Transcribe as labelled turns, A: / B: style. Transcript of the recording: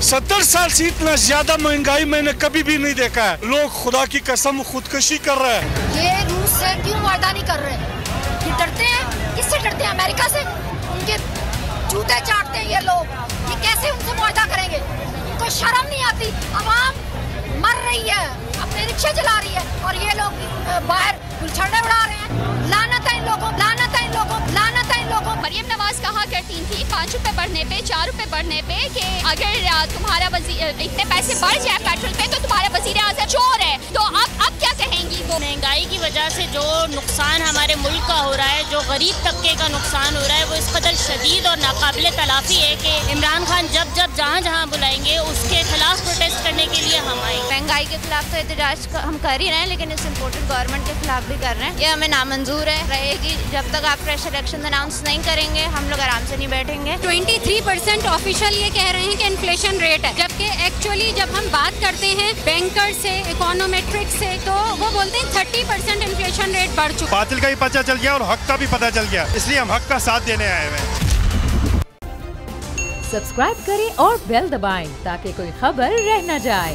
A: 70 साल से इतना ज्यादा महंगाई मैंने कभी भी नहीं देखा है। लोग खुदा की कसम खुदकशी कर रहे हैं।
B: ये रूस से क्यों वादा नहीं कर रहे? ये डरते हैं, किससे डरते हैं? अमेरिका से। उनके जूते चाटते हैं ये लोग। ये कैसे उनसे वादा करेंगे? इनको शर्म नहीं आती। अवाम मर रही है, अपने रिक्शे चला रही है और ये लोग बाहर गुलछड़े उड़ा रहे हैं। लानत है इन लोगों, लानत है इन लोगों, लानत है इन लोगों।
C: मरियम नवाज कहा करती थी 5 रुपए बढ़ने पे, 4 रुपए बढ़ने पे कि अगर तुम्हारा इतने पैसे बढ़ जाए पेट्रोल पे तो तुम्हारा वजीर आज़म चोर है। तो अब क्या कहेंगी वो?
D: महंगाई की वजह से जो नुकसान हमारे मुल्क का हो रहा है, जो गरीब तबके का नुकसान हो रहा है, वो इस कदर शदीद और नाकाबिले तलाफी है कि इमरान खान जब जहाँ बुलाएंगे उसके खिलाफ प्रोटेस्ट करने के लिए हम आएंगे।
E: महंगाई के खिलाफ तो एहतजाज हम कर ही रहे हैं, लेकिन इस इम्पोर्टेड गवर्नमेंट के खिलाफ भी कर रहे हैं। ये हमें नामंजूर है, रहेगी। जब तक आप फ्रेश इलेक्शन अनाउंस नहीं करेंगे हम लोग आराम से नहीं बैठेंगे।
F: 23% ऑफिशियल ये कह रहे हैं कि इन्फ्लेशन रेट है, जबकि एक्चुअली जब हम बात करते हैं बैंकर से, इकोनोमेट्रिक्स से, तो वो बोलते हैं 30% इन्फ्लेशन रेट बढ़ चुका।
G: बातिल का भी पता चल गया और हक का भी पता चल गया, इसलिए हम हक का साथ देने आए हुए हैं।
H: सब्सक्राइब करें और बेल दबाएं ताकि कोई खबर रह न जाए।